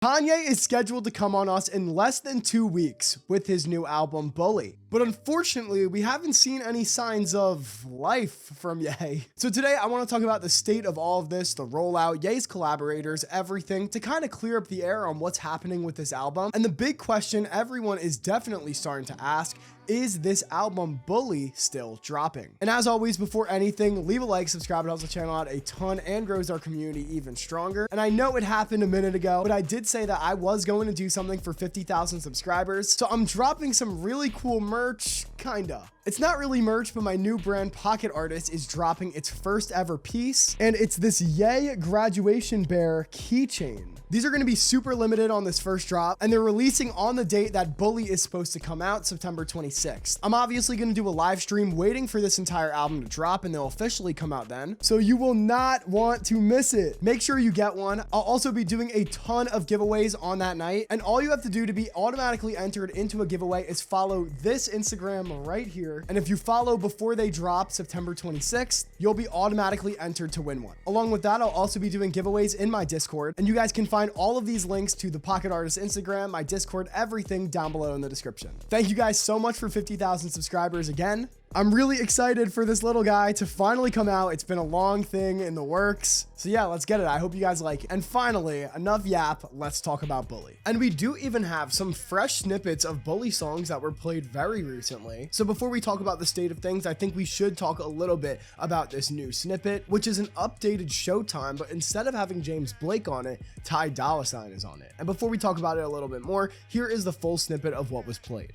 Kanye is scheduled to come on us in less than 2 weeks with his new album, Bully. But unfortunately, we haven't seen any signs of life from Ye. So today, I want to talk about the state of all of this, the rollout, Ye's collaborators, everything, to kind of clear up the air on what's happening with this album. And the big question everyone is definitely starting to ask, is this album Bully still dropping? And as always, before anything, leave a like, subscribe, it helps the channel out a ton and grows our community even stronger. And I know it happened a minute ago, but I did say that I was going to do something for 50,000 subscribers. So I'm dropping some really cool merch, kinda. It's not really merch, but my new brand, Pocket Artist, is dropping its first ever piece. And it's this Ye graduation bear keychain. These are going to be super limited on this first drop, and they're releasing on the date that Bully is supposed to come out, September 26th. I'm obviously going to do a live stream waiting for this entire album to drop, and they'll officially come out then. So you will not want to miss it. Make sure you get one. I'll also be doing a ton of giveaways on that night, and all you have to do to be automatically entered into a giveaway is follow this Instagram right here. And if you follow before they drop September 26th, you'll be automatically entered to win one. Along with that, I'll also be doing giveaways in my Discord, and you guys can find all of these links to the Pocket Artist Instagram, my Discord, everything down below in the description. Thank you guys so much for 50,000 subscribers again. I'm really excited for this little guy to finally come out. It's been a long thing in the works. So yeah, let's get it. I hope you guys like it. And finally, enough yap, let's talk about Bully. And we do even have some fresh snippets of Bully songs that were played very recently. So before we talk about the state of things, I think we should talk a little bit about this new snippet, which is an updated Showtime, but instead of having James Blake on it, Ty Dolla $ign is on it. And before we talk about it a little bit more, here is the full snippet of what was played.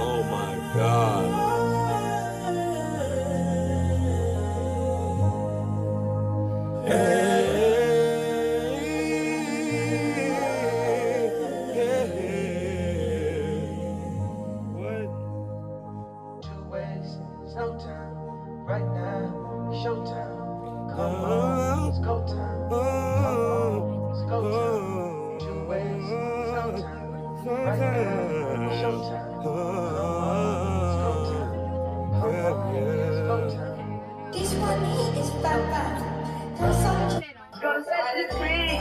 Oh my God. What? 2 ways, it's no time. Right now, it's showtime. Come on, it's go time. Come on, it's go time. 2 ways, it's no time. Right now, it's showtime. This one here is bad. Gonna set this free.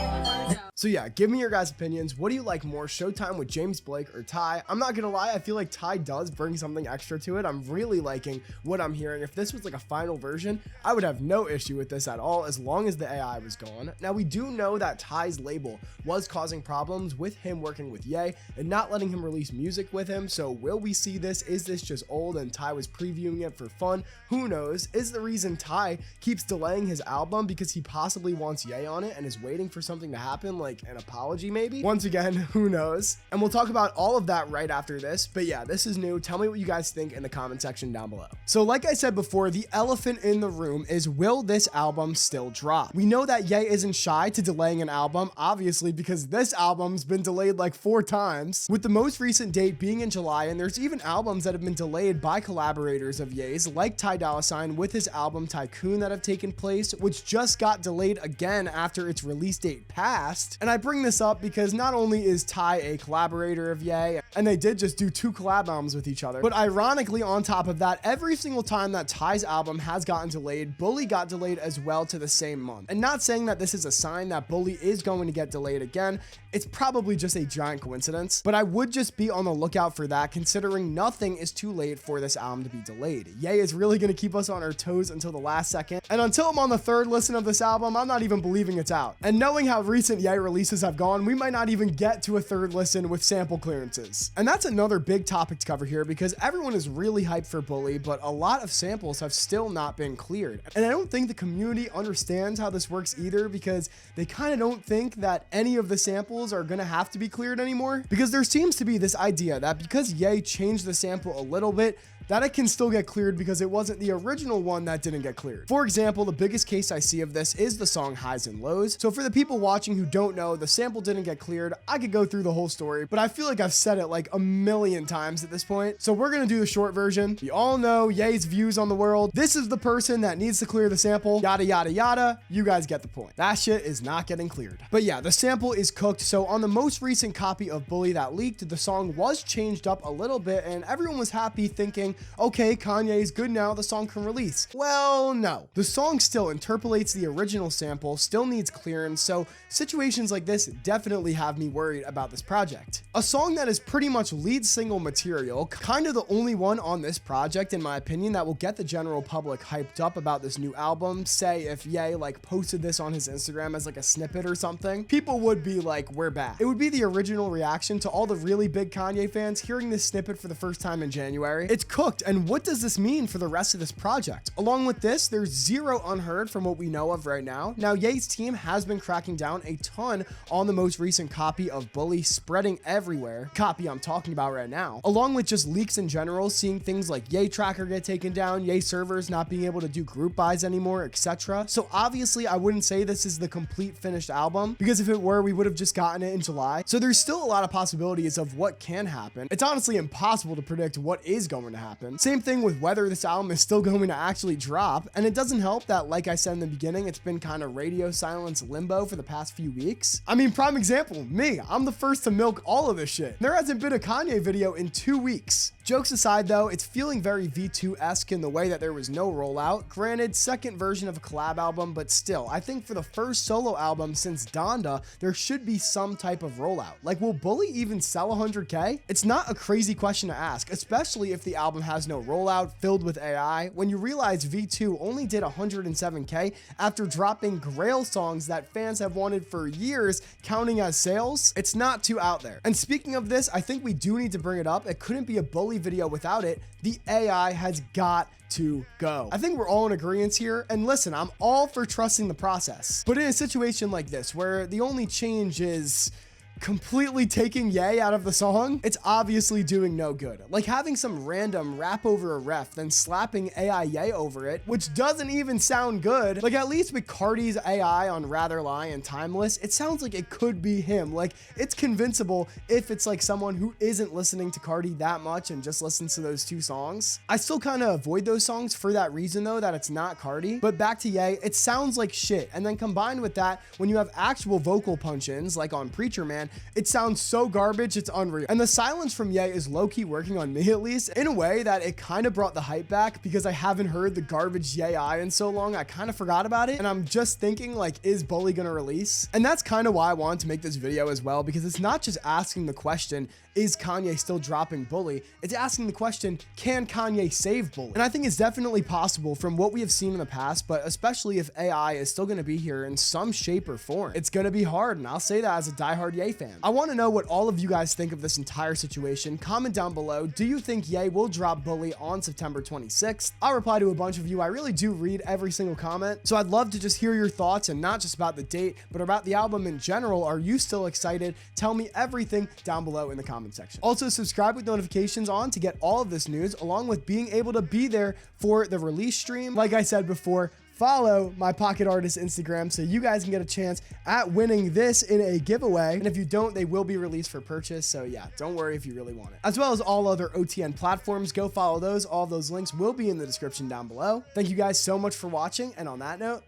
So yeah, give me your guys' opinions. What do you like more, Showtime with James Blake or Ty? I'm not gonna lie, I feel like Ty does bring something extra to it. I'm really liking what I'm hearing. If this was like a final version, I would have no issue with this at all as long as the AI was gone. Now we do know that Ty's label was causing problems with him working with Ye and not letting him release music with him. So will we see this? Is this just old and Ty was previewing it for fun? Who knows? Is the reason Ty keeps delaying his album because he possibly wants Ye on it and is waiting for something to happen, like an apology maybe? Once again, who knows? And we'll talk about all of that right after this. But yeah, this is new. Tell me what you guys think in the comment section down below. So like I said before, the elephant in the room is, will this album still drop? We know that Ye isn't shy to delaying an album, obviously, because this album's been delayed like 4 times, with the most recent date being in July. And there's even albums that have been delayed by collaborators of Ye's, like Ty Dolla $ign with his album Tycoon, that have taken place, which just got delayed again after its release date passed. And I bring this up because not only is Ty a collaborator of Ye, and they did just do 2 collab albums with each other, but ironically on top of that, every single time that Ty's album has gotten delayed, Bully got delayed as well to the same month. And not saying that this is a sign that Bully is going to get delayed again, it's probably just a giant coincidence, but I would just be on the lookout for that, considering nothing is too late for this album to be delayed. Ye is really going to keep us on our toes until the last second, and until I'm on the 3rd listen of this album, I'm not even believing it's out. And knowing how recent Ye releases have gone, we might not even get to a 3rd listen with sample clearances. And that's another big topic to cover here, because everyone is really hyped for Bully, but a lot of samples have still not been cleared. And I don't think the community understands how this works either, because they kind of don't think that any of the samples are going to have to be cleared anymore, because there seems to be this idea that because Ye changed the sample a little bit, that it can still get cleared because it wasn't the original one that didn't get cleared. For example, the biggest case I see of this is the song Highs and Lows. So for the people watching who don't know, the sample didn't get cleared. I could go through the whole story, but I feel like I've said it like a million times at this point. So we're going to do the short version. We all know Ye's views on the world. This is the person that needs to clear the sample, yada, yada, yada. You guys get the point. That shit is not getting cleared. But yeah, the sample is cooked. So on the most recent copy of Bully that leaked, the song was changed up a little bit and everyone was happy thinking thinking, okay, Kanye's good now, the song can release. Well, no. The song still interpolates the original sample, still needs clearance, so situations like this definitely have me worried about this project. A song that is pretty much lead single material, kind of the only one on this project in my opinion that will get the general public hyped up about this new album. Say if Ye like posted this on his Instagram as like a snippet or something, people would be like, we're back. It would be the original reaction to all the really big Kanye fans hearing this snippet for the first time in January. It's cooked, and what does this mean for the rest of this project? Along with this, there's zero unheard from what we know of right now. Now, Ye's team has been cracking down a ton on the most recent copy of Bully, spreading everywhere. Copy I'm talking about right now. Along with just leaks in general, seeing things like Ye Tracker get taken down, Ye servers not being able to do group buys anymore, etc. So obviously, I wouldn't say this is the complete finished album, because if it were, we would have just gotten it in July. So there's still a lot of possibilities of what can happen. It's honestly impossible to predict what is going to happen. Same thing with whether this album is still going to actually drop. And it doesn't help that, like I said in the beginning, it's been kind of radio silence limbo for the past few weeks. I mean, prime example, me. I'm the first to milk all of this shit. There hasn't been a Kanye video in 2 weeks. Jokes aside though, it's feeling very V2-esque in the way that there was no rollout. Granted, second version of a collab album, but still, I think for the first solo album since Donda, there should be some type of rollout. Like, will Bully even sell 100K? It's not a crazy question to ask, especially if the album has no rollout, filled with AI, when you realize V2 only did 107K after dropping Grail songs that fans have wanted for years, counting as sales. It's not too out there. And speaking of this, I think we do need to bring it up. It couldn't be a Bully video without it. The AI has got to go. I think we're all in agreement here, and listen, I'm all for trusting the process. But in a situation like this, where the only change is completely taking Ye out of the song, it's obviously doing no good. Like having some random rap over a ref, then slapping AI Ye over it, which doesn't even sound good. Like at least with Cardi's AI on Rather Lie and Timeless, it sounds like it could be him. Like it's convincible if it's like someone who isn't listening to Cardi that much and just listens to those two songs. I still kind of avoid those songs for that reason though, that it's not Cardi. But back to Ye, it sounds like shit. And then combined with that, when you have actual vocal punch-ins like on Preacher Man, it sounds so garbage, it's unreal. And the silence from Ye is low-key working on me at least, in a way that it kind of brought the hype back, because I haven't heard the garbage Ye in so long, I kind of forgot about it. And I'm just thinking like, is Bully gonna release? And that's kind of why I wanted to make this video as well, because it's not just asking the question, is Kanye still dropping Bully? It's asking the question, can Kanye save Bully? And I think it's definitely possible from what we have seen in the past, but especially if AI is still gonna be here in some shape or form. It's gonna be hard, and I'll say that as a diehard Ye fan. I want to know what all of you guys think of this entire situation. Comment down below. Do you think Ye will drop Bully on September 26th? I'll reply to a bunch of you. I really do read every single comment, so I'd love to just hear your thoughts, and not just about the date, but about the album in general. Are you still excited? Tell me everything down below in the comment section. Also, subscribe with notifications on to get all of this news, along with being able to be there for the release stream. Like I said before, follow my Pocket Artist Instagram so you guys can get a chance at winning this in a giveaway. And if you don't, they will be released for purchase. So yeah, don't worry if you really want it. As well as all other OTN platforms, go follow those. All of those links will be in the description down below. Thank you guys so much for watching. And on that note,